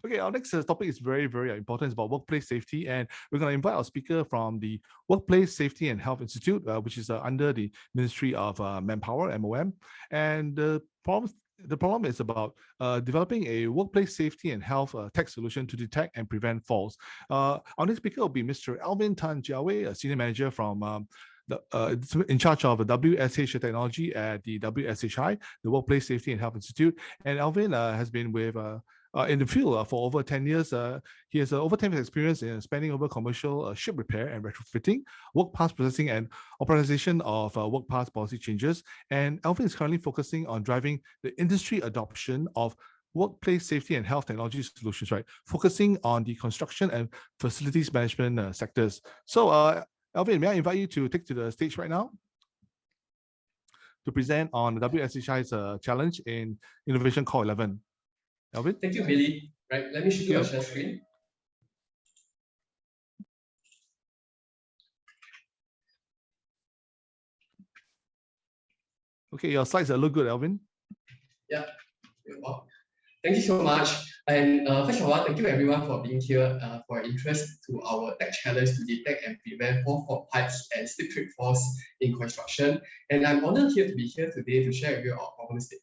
Okay, our next topic is very, very important. It's about workplace safety, and we're going to invite our speaker from the Workplace Safety and Health Institute, which is under the Ministry of Manpower, MOM. And the problem is about developing a workplace safety and health tech solution to detect and prevent falls. Our next speaker will be Mr. Alvin Tan Jiawei, a senior manager from in charge of WSHI technology at the WSHI, the Workplace Safety and Health Institute. And Alvin has been with in the field for over 10 years. He has over 10 years experience in spanning over commercial ship repair and retrofitting, work pass processing and optimization of work pass policy changes. And Alvin is currently focusing on driving the industry adoption of workplace safety and health technology solutions, right? Focusing on the construction and facilities management sectors. So Alvin, may I invite you to take to the stage right now to present on the WSHI's challenge in Innovation Core 11. Alvin? Thank you, Billy. Right, let me show you a share screen. Okay, your slides look good, Alvin. Yeah. Thank you so much. And first of all, thank you everyone for being here, for interest to our tech challenge to detect and prevent fall pipes and slip trip falls in construction. And I'm honored here to be here today to share with you our problem statement.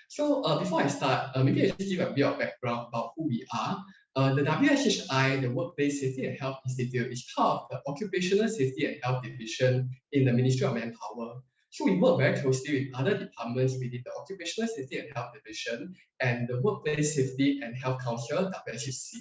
So before I start, maybe I just give a bit of background about who we are. The WSHI, the Workplace Safety and Health Institute, is part of the Occupational Safety and Health Division in the Ministry of Manpower. So we work very closely with other departments within the Occupational Safety and Health Division and the Workplace Safety and Health Council, WSHI.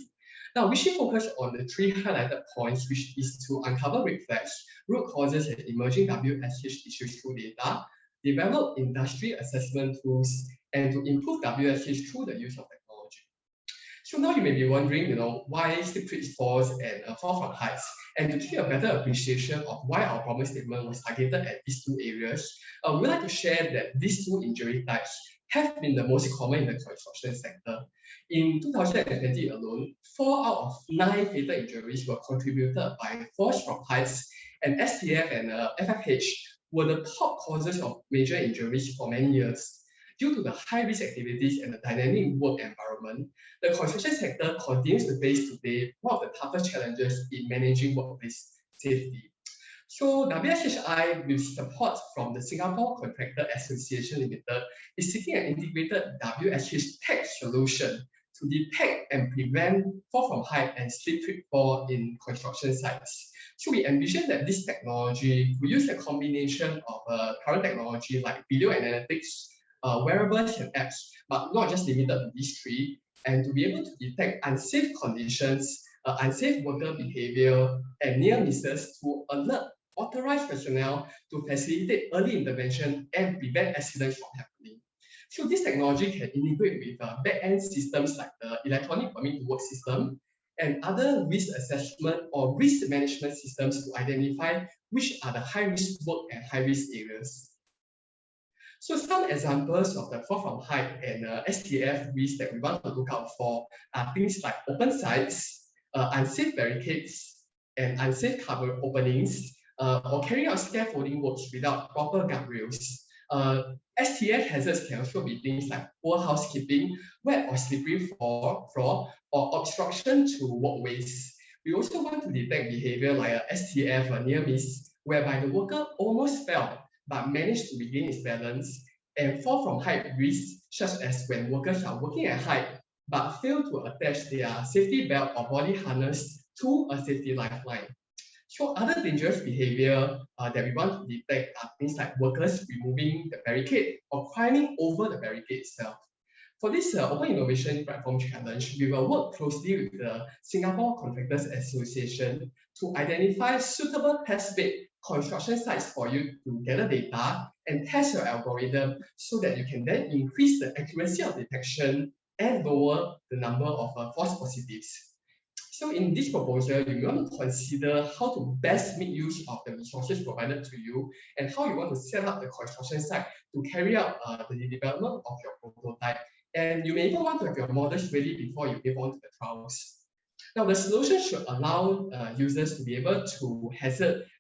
Now, we should focus on the three highlighted points, which is to uncover red flags, root causes and emerging WSH issues through data, develop industry assessment tools, and to improve WSH through the use of technology. So now you may be wondering, why slip trip falls and fall from heights. And to give a better appreciation of why our problem statement was targeted at these two areas, we'd like to share that these two injury types have been the most common in the construction sector. In 2020 alone, 4 out of 9 fatal injuries were contributed by falls from heights, and STF and FFH were the top causes of major injuries for many years. Due to the high-risk activities and the dynamic work environment, the construction sector continues to face today one of the toughest challenges in managing workplace safety. So WSHI, with support from the Singapore Contractor Association Limited, is seeking an integrated WSH tech solution to detect and prevent fall from height and slip trip fall in construction sites. So we envision that this technology will use a combination of current technology like video analytics, wearables and apps, but not just limited to these three, and to be able to detect unsafe conditions, unsafe worker behavior, and near misses to alert authorized personnel to facilitate early intervention and prevent accidents from happening. So this technology can integrate with back-end systems like the electronic permit to work system and other risk assessment or risk management systems to identify which are the high-risk work and high-risk areas. So some examples of the fall from height and STF risks that we want to look out for are things like open sites, unsafe barricades, and unsafe cover openings, or carrying out scaffolding works without proper guardrails. STF hazards can also be things like poor housekeeping, wet or slippery floor, or obstruction to walkways. We also want to detect behavior like a STF or near miss, whereby the worker almost fell but managed to regain its balance, and fall from height risks, such as when workers are working at height but fail to attach their safety belt or body harness to a safety lifeline. So other dangerous behavior that we want to detect are things like workers removing the barricade or climbing over the barricade itself. For this Open Innovation Platform Challenge, we will work closely with the Singapore Contractors Association to identify suitable test-bed construction sites for you to gather data and test your algorithm so that you can then increase the accuracy of detection and lower the number of false positives. So in this proposal, you want to consider how to best make use of the resources provided to you and how you want to set up the construction site to carry out the development of your prototype. And you may even want to have your models ready before you move on to the trials. Now, the solution should allow users to be able to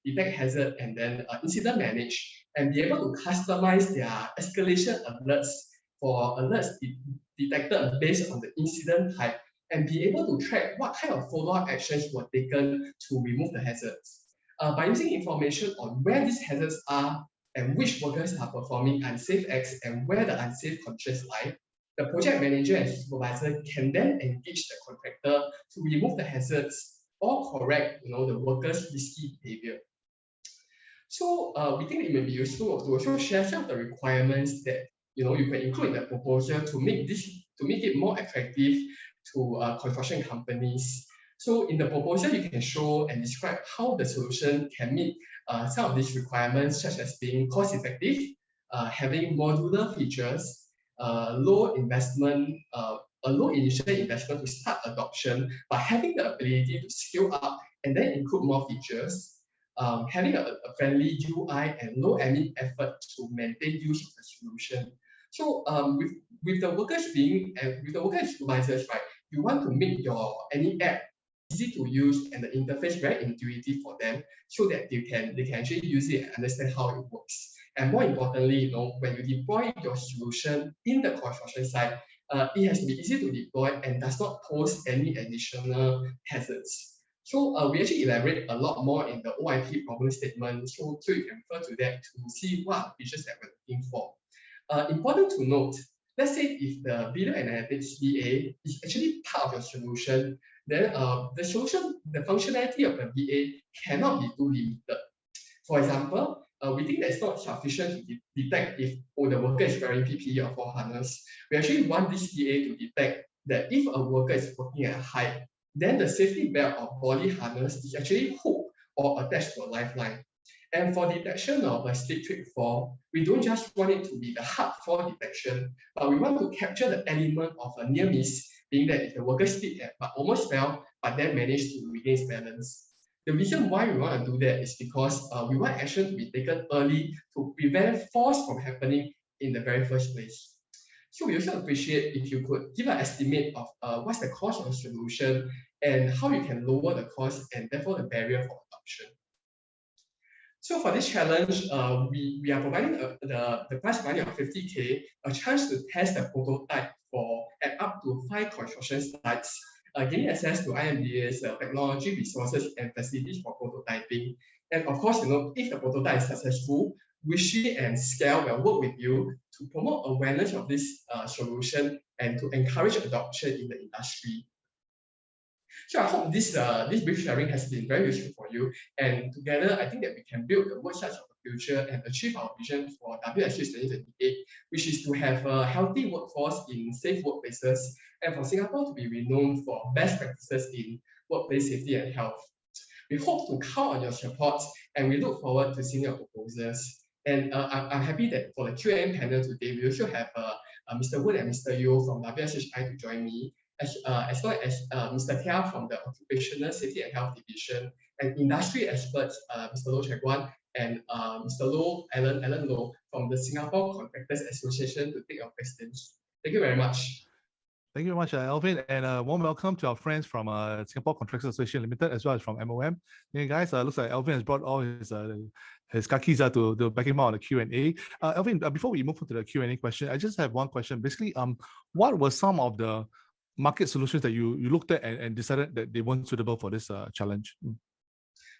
detect hazard, and then incident manage, and be able to customize their escalation alerts for alerts detected based on the incident type and be able to track what kind of follow-up actions were taken to remove the hazards. By using information on where these hazards are and which workers are performing unsafe acts and where the unsafe conditions lie, the project manager and supervisor can then engage the contractor to remove the hazards or correct the workers' risky behavior. So we think it may be useful to also share some of the requirements that you can include in the proposal to make it more attractive to construction companies. So in the proposal, you can show and describe how the solution can meet some of these requirements, such as being cost-effective, having modular features, low initial investment to start adoption, but having the ability to scale up and then include more features, having a friendly UI and low admin effort to maintain use of the solution. So with the workers with the worker supervisors, right, you want to make any app easy to use and the interface very intuitive for them, so that they can actually use it and understand how it works. And more importantly, when you deploy your solution in the construction site, it has to be easy to deploy and does not pose any additional hazards. So we actually elaborate a lot more in the OIP problem statement. So you can refer to that to see what features that we're looking for. Important to note, let's say if the video analytics VA is actually part of your solution, then the functionality of the VA cannot be too limited. For example, we think that it's not sufficient to detect if the worker is wearing PPE or full harness. We actually want this VA to detect that if a worker is working at height, then the safety belt or body harness is actually hooked or attached to a lifeline. And for detection of a slip trip fall, we don't just want it to be the hard fall detection, but we want to capture the element of a near miss, being that if the worker slipped but almost fell, but then managed to regain his balance. The reason why we want to do that is because we want action to be taken early to prevent falls from happening in the very first place. So we also appreciate if you could give an estimate of what's the cost of the solution and how you can lower the cost and therefore the barrier for adoption. So for this challenge, we are providing the prize money of 50K, a chance to test the prototype at up to 5 construction sites, gaining access to IMDA's technology, resources, and facilities for prototyping. And of course, if the prototype is successful, WSHI and SCALE will work with you to promote awareness of this solution and to encourage adoption in the industry. So I hope this brief sharing has been very useful for you. And together, I think that we can build the work sites of the future and achieve our vision for WSHI 2028, which is to have a healthy workforce in safe workplaces, and for Singapore to be renowned for best practices in workplace safety and health. We hope to count on your support, and we look forward to seeing your proposals. And I'm happy that for the Q&A panel today, we also have Mr. Wood and Mr. Yeo from WSHI to join me, as well as Mr. Tia from the Occupational Safety and Health Division, and industry experts, Mr. Loh Chai Guan and Mr. Alan Loh from the Singapore Contractors Association to take your questions. Thank you very much. Thank you very much, Alvin, and a warm welcome to our friends from Singapore Contractors Association Limited, as well as from MOM. Hey guys, looks like Alvin has brought all his kakis to back him out on the Q&A. Alvin, before we move on to the Q&A question, I just have one question. Basically, what were some of the market solutions that you looked at and decided that they weren't suitable for this challenge?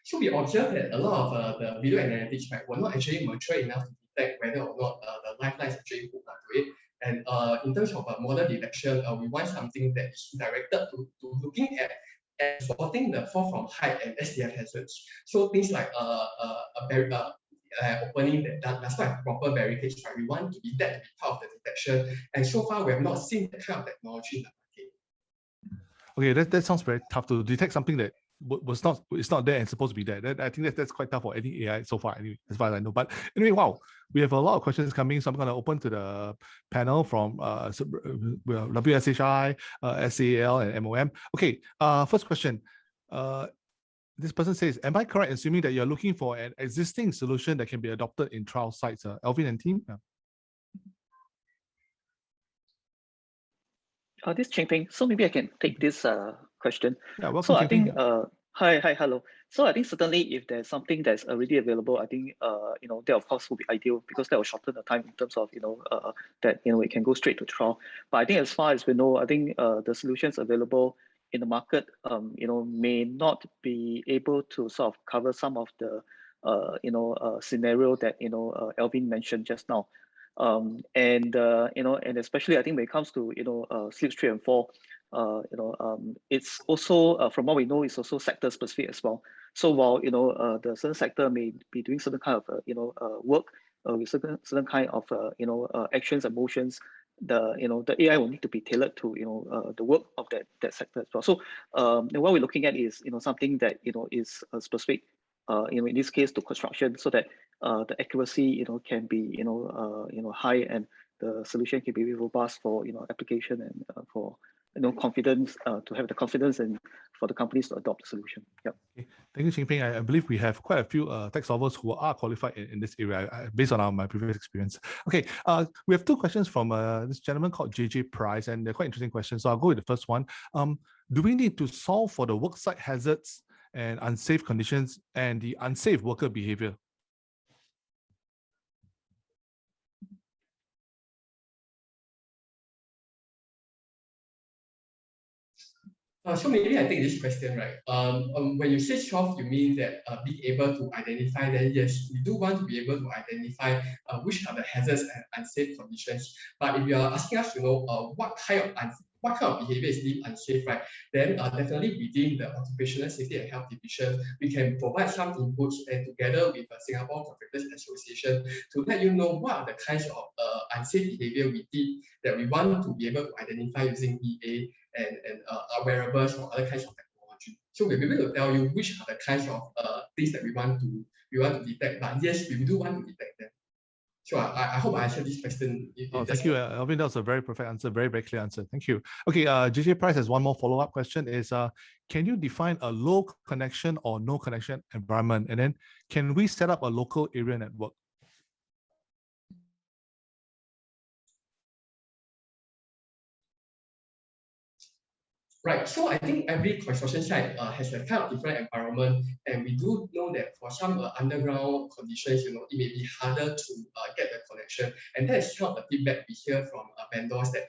So we observed that a lot of the video analytics were not actually mature enough to detect whether or not the lifeline is actually hooked onto it. And in terms of model detection, we want something that is directed to looking at and spotting the fall from height and SDF hazards. So things like a barrier opening that does not have proper barricades, right? We want to be that to be part of the detection. And so far, we have not seen that kind of technology in the market. Okay, that sounds very tough to detect something that it's not there and supposed to be there. I think that's quite tough for any AI so far, anyway, as far as I know. But anyway, wow, we have a lot of questions coming, so I'm going to open to the panel from WSHI, SAL, and MOM. Okay, first question. This person says, am I correct assuming that you're looking for an existing solution that can be adopted in trial sites? Alvin and team? This is Cheng Ping. So maybe I can take this question. Yeah, welcome, so I think Hello. So I think certainly if there's something that's already available, I think that of course would be ideal because that will shorten the time in terms of that it can go straight to trial. But I think as far as we know, I think the solutions available in the market may not be able to sort of cover some of the scenario that Alvin mentioned just now. And especially I think when it comes to slips 3 and 4, it's also from what we know, it's also sector specific as well. So while the certain sector may be doing certain kind of work with certain kind of actions and motions, the AI will need to be tailored to the work of that sector as well. So what we're looking at is something that is specific in this case to construction, so that the accuracy can be high, and the solution can be robust for application and for confidence, to have the confidence and for the companies to adopt the solution. Yeah. Okay. Thank you, Ching Ping. I believe we have quite a few tech solvers who are qualified in this area based on my previous experience. Okay, we have two questions from this gentleman called JJ Price, and they're quite interesting questions. So I'll go with the first one. Do we need to solve for the worksite hazards and unsafe conditions and the unsafe worker behavior? So maybe I take this question, right? When you say solve, you mean that being able to identify, then yes, we do want to be able to identify which are the hazards and unsafe conditions. But if you are asking us to know what kind of behavior is deemed unsafe, right? Then definitely within the Occupational Safety and Health Division, we can provide some inputs, and together with the Singapore Contractors Association to let you know what are the kinds of unsafe behavior we did that we want to be able to identify using EA and wearables or other kinds of technology. So we'll be able to tell you which are the kinds of things that we want to detect. But yes, we do want to detect them. So I hope I answered this question. Thank you, Alvin. That was a very perfect answer, very, very clear answer. Thank you. Okay, JJ Price has one more follow-up question is, can you define a low connection or no connection environment? And then can we set up a local area network? Right, so I think every construction site has a kind of different environment, and we do know that for some underground conditions, it may be harder to get the connection, and that is some of the feedback we hear from vendors that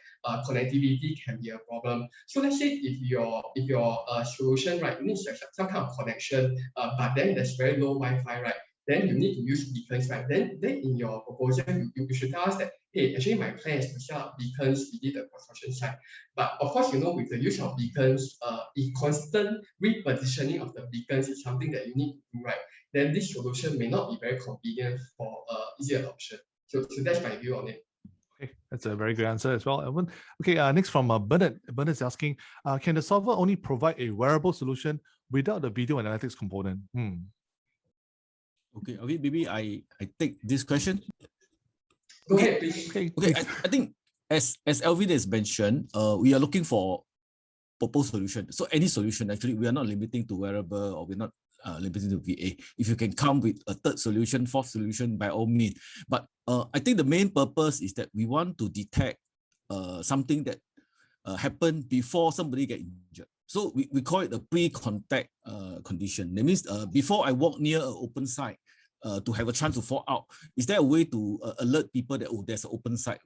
connectivity can be a problem. So let's say if your solution, right, needs some kind of connection, but then there's very low Wi-Fi, right? Then you need to use beacons, right? Then in your proposal, you should tell us that, hey, actually my plan is to set up beacons within the construction site. But of course, with the use of beacons, the constant repositioning of the beacons is something that you need to do, right? Then this solution may not be very convenient for easy adoption. So that's my view on it. Okay, that's a very good answer as well, Alvin. Okay, next from Bernard. Bernard's asking, can the solver only provide a wearable solution without the video analytics component? Okay, maybe I take this question. Go ahead, please. Okay, I think as Alvin has mentioned, we are looking for proposed solution. So any solution, actually, we are not limiting to wearable, or we're not limiting to VA. If you can come with a third solution, fourth solution, by all means. But I think the main purpose is that we want to detect something that happened before somebody get injured. So we call it a pre-contact condition. That means before I walk near an open site, to have a chance to fall out, is there a way to alert people that, oh, there's an open site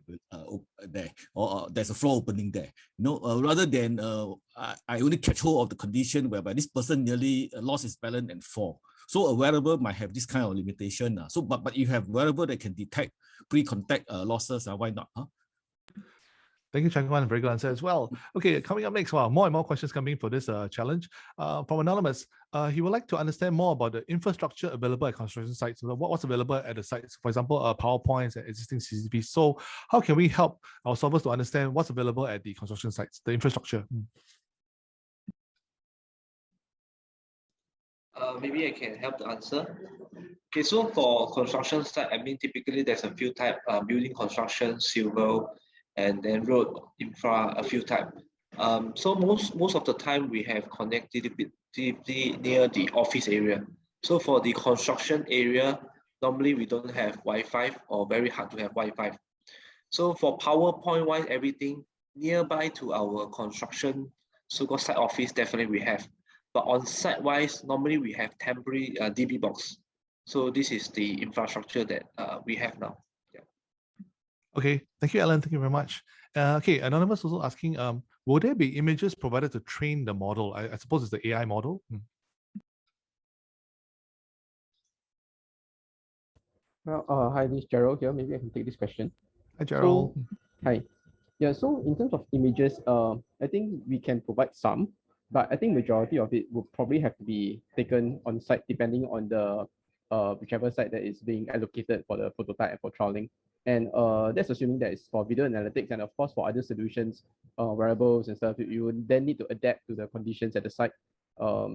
there, or there's a floor opening there? Rather than I only catch hold of the condition whereby this person nearly lost his balance and fall. So a wearable might have this kind of limitation. So, but you have wearable that can detect pre-contact losses. Why not? Thank you, Chang Kwan. Very good answer as well. Okay, coming up next, more and more questions coming for this challenge. From Anonymous, he would like to understand more about the infrastructure available at construction sites. So what's available at the sites? For example, PowerPoints and existing CCTVs. So how can we help our solvers to understand what's available at the construction sites, the infrastructure? Maybe I can help to answer. Okay, so for construction site, typically there's a few types, building construction, civil, and then road infra, a few types. So most of the time we have connectivity near the office area. So for the construction area, normally we don't have Wi-Fi, or very hard to have Wi-Fi. So for PowerPoint wise, everything nearby to our construction so-called site office, definitely we have. But on site wise, normally we have temporary DB box. So this is the infrastructure that we have now. Yeah. Okay, thank you, Alan. Thank you very much. Okay, Anonymous also asking, will there be images provided to train the model? I suppose it's the AI model. Well, hi, this is Gerald here. Maybe I can take this question. Hi, Gerald. So, hi. Yeah, so in terms of images, I think we can provide some, but I think majority of it will probably have to be taken on site depending on the whichever site that is being allocated for the prototype and for trialing. And that's assuming that it's for video analytics, and of course for other solutions, wearables and stuff, you would then need to adapt to the conditions at the site.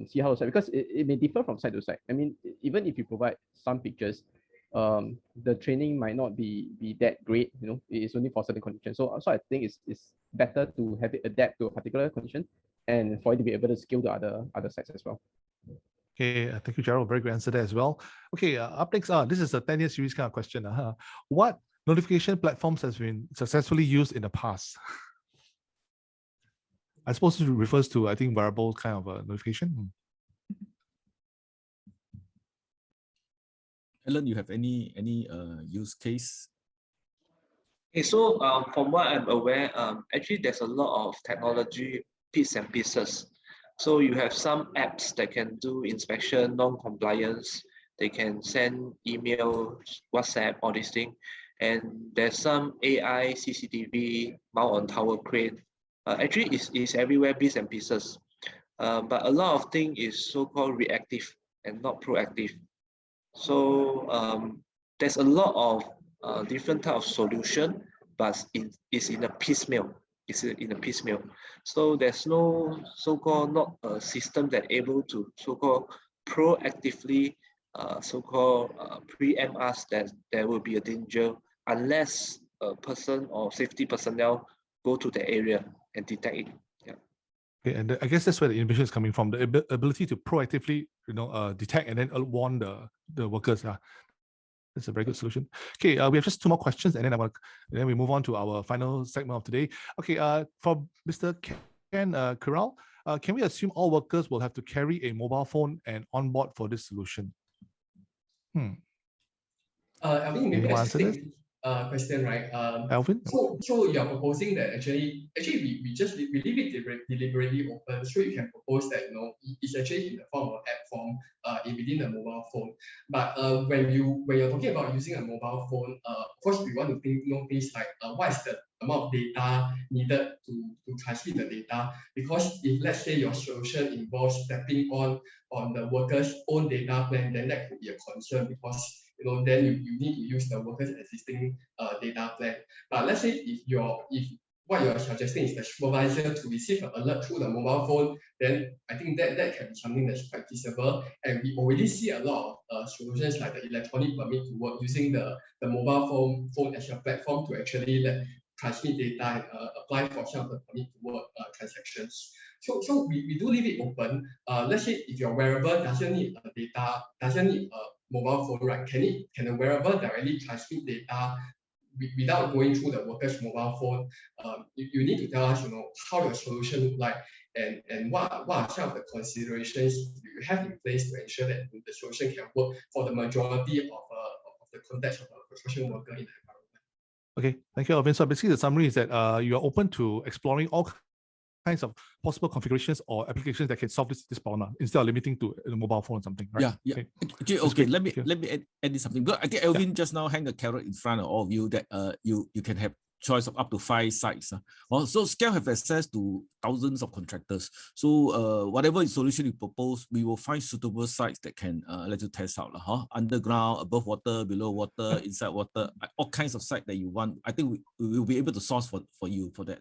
See how the site, because it may differ from site to site. I mean, even if you provide some pictures, the training might not be that great, you know, it's only for certain conditions. So I think it's better to have it adapt to a particular condition and for it to be able to scale to other sites as well. Okay, thank you, Gerald. Very good answer there as well. Okay, up next, this is a 10-year series kind of question. What notification platforms has been successfully used in the past? I suppose it refers to, I think, wearable kind of notification. Alan, you have any use case? Okay, so from what I'm aware, actually there's a lot of technology bits and pieces. So you have some apps that can do inspection, non-compliance. They can send email, WhatsApp, all these things. And there's some AI, CCTV, mount on tower crane. Actually, it's everywhere, bits and pieces. But a lot of things is so-called reactive and not proactive. So there's a lot of different type of solution, but it's in a piecemeal. It's in a piecemeal. So there's no so-called not a system that able to so-called proactively so-called preempt us that there will be a danger unless a person or safety personnel go to the area and detect it. Yeah. Okay, and I guess that's where the innovation is coming from, the ability to proactively, detect and then warn the workers. That's a very good solution. Okay, we have just 2 more questions, and then we move on to our final segment of today. Okay, for Mr. Ken Kiral, can we assume all workers will have to carry a mobile phone and on board for this solution? Alvin, maybe I answer take this? this question, right? Alvin? So you're proposing that actually we just leave it deliberately open, so you can propose that it's actually in the form of app form within the mobile phone. But when you're talking about using a mobile phone, of course we want to know things like what is the amount of data needed to transmit the data, because if let's say your solution involves stepping on the worker's own data plan, then that could be a concern, because then you need to use the worker's existing data plan. But let's say if what you're suggesting is the supervisor to receive an alert through the mobile phone, then I think that can be something that's quite feasible. And we already see a lot of solutions like the electronic permit to work using the mobile phone as a platform to actually transmit data and apply for some of the permit to work transactions. So we do leave it open. Let's say if your wearable doesn't need a mobile phone, right? Can a wearable directly transmit data without going through the worker's mobile phone? You need to tell us, how your solution look like, and what are some of the considerations you have in place to ensure that the solution can work for the majority of the context of a construction worker in the environment. Okay, thank you, Alvin. So basically the summary is that you are open to exploring all kinds of possible configurations or applications that can solve this problem instead of limiting to the mobile phone or something, right? Yeah. Okay. Let me add this something. Because I think Alvin just now hang a carrot in front of all of you that you can have choice of up to 5 sites. So Scale have access to thousands of contractors. So whatever solution you propose, we will find suitable sites that can let you test out. Underground, above water, below water, inside water, all kinds of sites that you want. I think we will be able to source for you for that.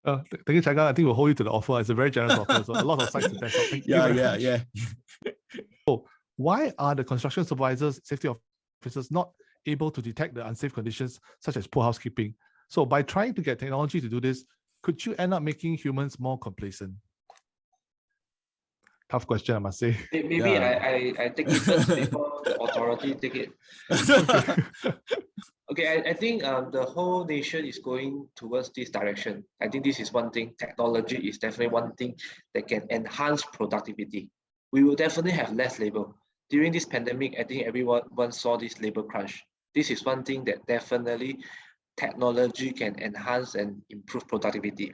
Thank you, Chaga. I think we'll hold you to the offer. It's a very generous offer. So a lot of sites to test out. Thank you very much. Yeah. So why are the construction supervisors, safety officers not able to detect the unsafe conditions such as poor housekeeping? So by trying to get technology to do this, could you end up making humans more complacent? Tough question, I must say. Maybe I take it first before the authority take it. Okay, I think the whole nation is going towards this direction. I think this is one thing. Technology is definitely one thing that can enhance productivity. We will definitely have less labor. During this pandemic, I think everyone saw this labor crunch. This is one thing that definitely technology can enhance and improve productivity.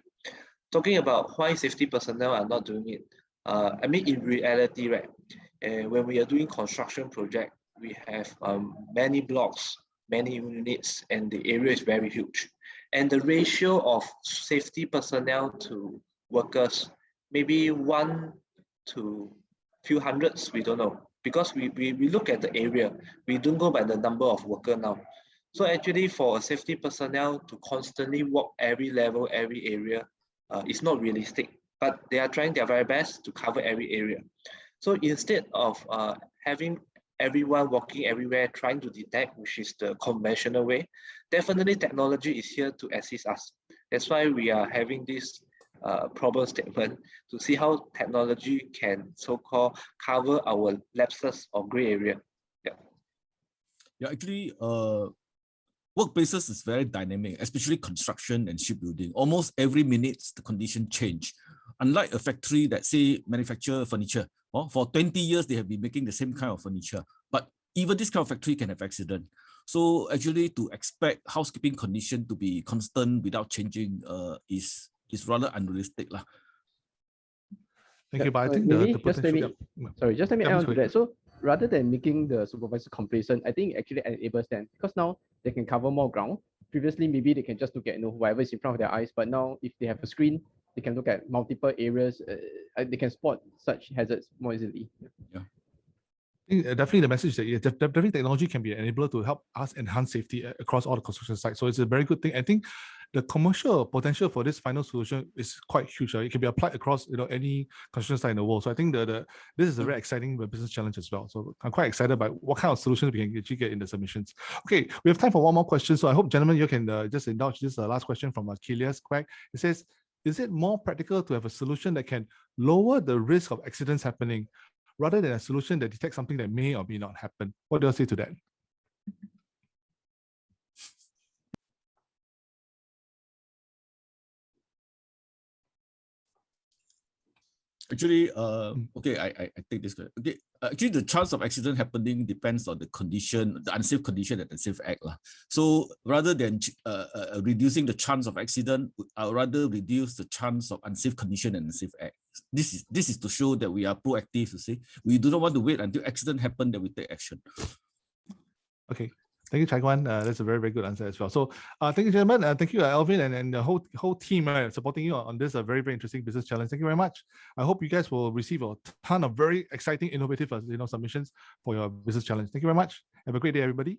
Talking about why safety personnel are not doing it, I mean, in reality, right, when we are doing construction project, we have many blocks, many units, and the area is very huge. And the ratio of safety personnel to workers, maybe 1 to few hundreds, we don't know. Because we look at the area, we don't go by the number of worker now. So actually for a safety personnel to constantly walk every level, every area, is not realistic, but they are trying their very best to cover every area. So instead of having everyone walking everywhere trying to detect, which is the conventional way, definitely technology is here to assist us. That's why we are having this problem statement to see how technology can so-called cover our lapses or gray area. Yeah, actually, workplaces is very dynamic, especially construction and shipbuilding. Almost every minute, the condition change. Unlike a factory that say manufacture furniture, for 20 years, they have been making the same kind of furniture. But even this kind of factory can have accident. So actually to expect housekeeping condition to be constant without changing is rather unrealistic. Thank you, but I think maybe the potential... just let me Yeah, add on to sorry. that. So rather than making the supervisor complacent, I think it actually enables them, because now they can cover more ground. Previously, maybe they can just look at whatever is in front of their eyes, but now if they have a screen, they can look at multiple areas. They can spot such hazards more easily. Yeah. I think definitely the message that definitely technology can be an enabler to help us enhance safety across all the construction sites. So it's a very good thing. I think the commercial potential for this final solution is quite huge. It can be applied across any construction site in the world. So I think this is a very exciting business challenge as well. So I'm quite excited about what kind of solutions we can actually get in the submissions. Okay, we have time for one more question. So I hope, gentlemen, you can just indulge this last question from Kilias Quack. It says, is it more practical to have a solution that can lower the risk of accidents happening rather than a solution that detects something that may or may not happen? What do you say to that? Actually, okay, I take this. Okay, actually, the chance of accident happening depends on the condition, the unsafe condition and the safe act. So rather than reducing the chance of accident, I'll rather reduce the chance of unsafe condition and unsafe act. This is to show that we are proactive, to say. We do not want to wait until accident happen that we take action. Okay. Thank you, Chai Guan. That's a very, very good answer as well. So thank you, gentlemen. Thank you, Alvin, and the whole team supporting you on this very, very interesting business challenge. Thank you very much. I hope you guys will receive a ton of very exciting, innovative submissions for your business challenge. Thank you very much. Have a great day, everybody.